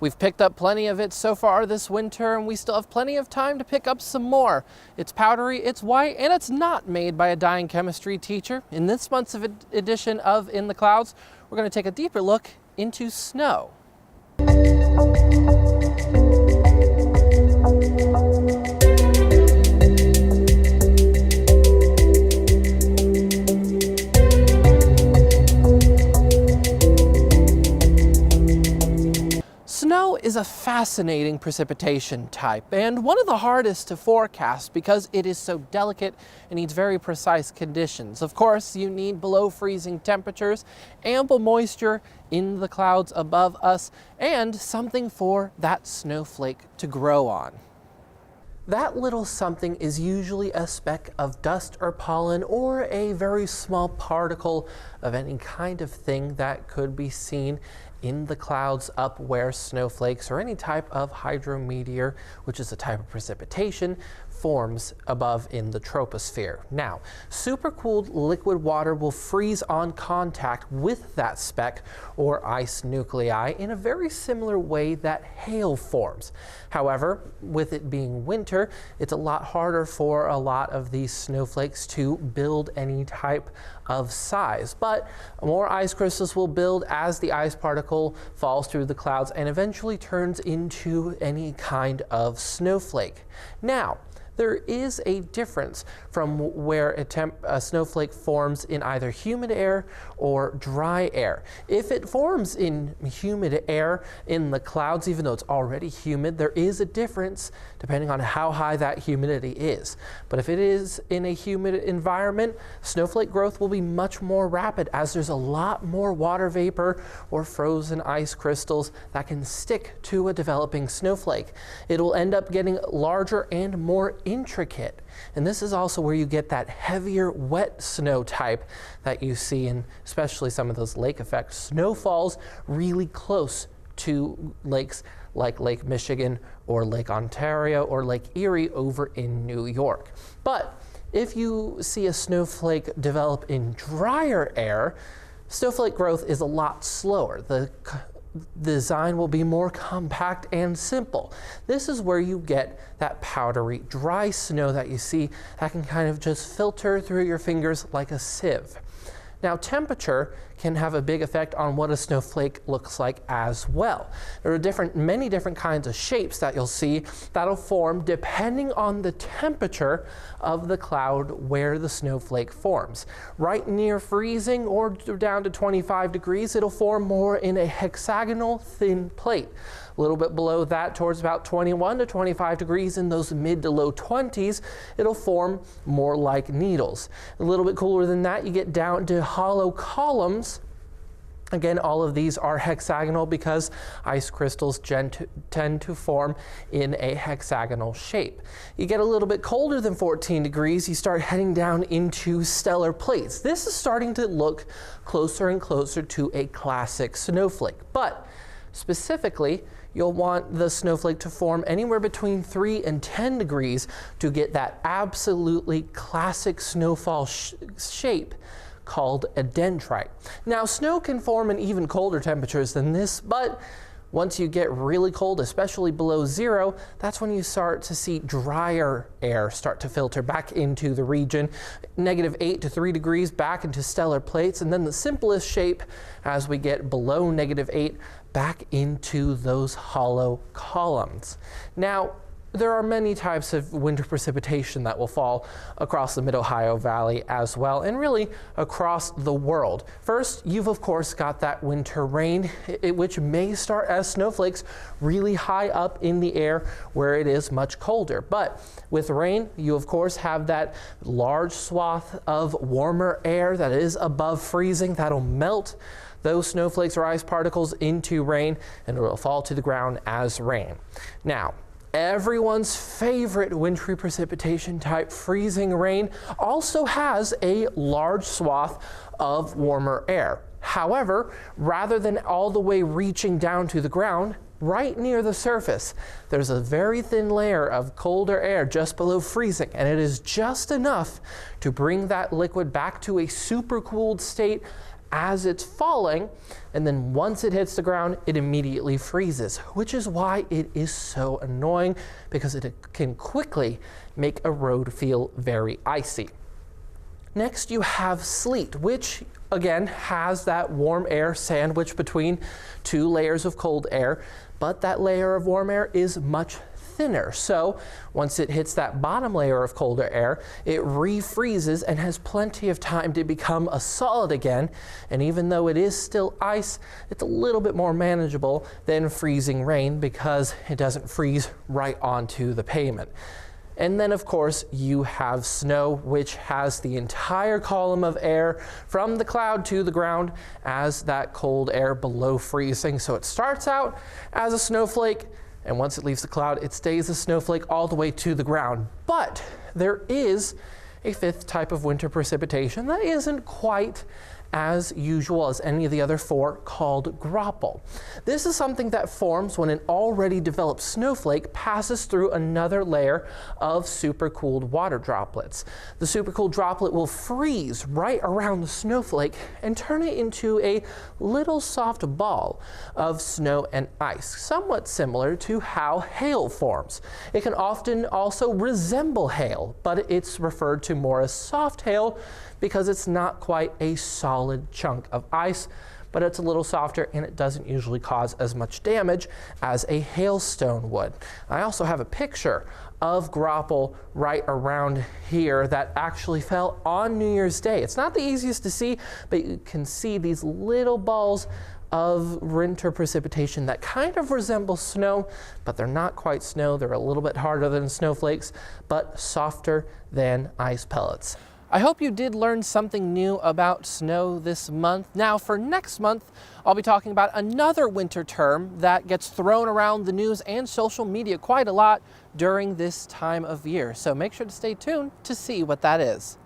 We've picked up plenty of it so far this winter, and we still have plenty of time to pick up some more. It's powdery, it's white, and it's not made by a dying chemistry teacher. In this month's edition of In the Clouds, we're going to take a deeper look into snow. Snow is a fascinating precipitation type and one of the hardest to forecast because it is so delicate and needs very precise conditions. Of course, you need below freezing temperatures, ample moisture in the clouds above us, and something for that snowflake to grow on. That little something is usually a speck of dust or pollen or a very small particle of any kind of thing that could be seen in the clouds up where snowflakes or any type of hydrometeor, which is a type of precipitation, forms above in the troposphere. Now, supercooled liquid water will freeze on contact with that speck or ice nuclei in a very similar way that hail forms. However, with it being winter, it's a lot harder for a lot of these snowflakes to build any type of size, but more ice crystals will build as the ice particle falls through the clouds and eventually turns into any kind of snowflake. Now, there is a difference from where a snowflake forms in either humid air or dry air. If it forms in humid air in the clouds, even though it's already humid, there is a difference depending on how high that humidity is. But if it is in a humid environment, snowflake growth will be much more rapid as there's a lot more water vapor or frozen ice crystals that can stick to a developing snowflake. It will end up getting larger and more intricate. And this is also where you get that heavier wet snow type that you see in especially some of those lake effect snowfalls really close to lakes like Lake Michigan or Lake Ontario or Lake Erie over in New York. But if you see a snowflake develop in drier air, snowflake growth is a lot slower. The design will be more compact and simple. This is where you get that powdery, dry snow that you see that can kind of just filter through your fingers like a sieve. Now, temperature can have a big effect on what a snowflake looks like as well. There are many different kinds of shapes that you'll see that'll form depending on the temperature of the cloud where the snowflake forms. Right near freezing or down to 25 degrees, it'll form more in a hexagonal thin plate. A little bit below that, towards about 21 to 25 degrees in those mid to low 20s, it'll form more like needles. A little bit cooler than that, you get down to hollow columns. Again, all of these are hexagonal because ice crystals tend to form in a hexagonal shape. You get a little bit colder than 14 degrees, you start heading down into stellar plates. This is starting to look closer and closer to a classic snowflake. But specifically, you'll want the snowflake to form anywhere between 3 and 10 degrees to get that absolutely classic snowfall shape called a dendrite. Now, snow can form in even colder temperatures than this, but once you get really cold, especially below zero, that's when you start to see drier air start to filter back into the region, -8 to 3 degrees back into stellar plates, and then the simplest shape as we get below -8 back into those hollow columns. Now, there are many types of winter precipitation that will fall across the Mid-Ohio Valley as well, and really across the world. First, you've of course got that winter rain, which may start as snowflakes really high up in the air where it is much colder. But with rain, you of course have that large swath of warmer air that is above freezing that'll melt those snowflakes or ice particles into rain, and it will fall to the ground as rain. Now, everyone's favorite wintry precipitation type, freezing rain, also has a large swath of warmer air. However, rather than all the way reaching down to the ground, right near the surface, there's a very thin layer of colder air just below freezing, and it is just enough to bring that liquid back to a supercooled state as it's falling, and then once it hits the ground, it immediately freezes, which is why it is so annoying, because it can quickly make a road feel very icy. Next, you have sleet, which again has that warm air sandwiched between two layers of cold air, but that layer of warm air is much thinner. So once it hits that bottom layer of colder air, it refreezes and has plenty of time to become a solid again. And even though it is still ice, it's a little bit more manageable than freezing rain because it doesn't freeze right onto the pavement. And then, of course, you have snow, which has the entire column of air from the cloud to the ground as that cold air below freezing. So it starts out as a snowflake, and once it leaves the cloud, it stays a snowflake all the way to the ground. But there is a fifth type of winter precipitation that isn't quite as usual as any of the other four, called graupel. This is something that forms when an already developed snowflake passes through another layer of supercooled water droplets. The supercooled droplet will freeze right around the snowflake and turn it into a little soft ball of snow and ice, somewhat similar to how hail forms. It can often also resemble hail, but it's referred to more as soft hail because it's not quite a solid chunk of ice, but it's a little softer and it doesn't usually cause as much damage as a hailstone would. I also have a picture of graupel right around here that actually fell on New Year's Day. It's not the easiest to see, but you can see these little balls of winter precipitation that kind of resemble snow, but they're not quite snow. They're a little bit harder than snowflakes, but softer than ice pellets. I hope you did learn something new about snow this month. Now for next month, I'll be talking about another winter term that gets thrown around the news and social media quite a lot during this time of year. So make sure to stay tuned to see what that is.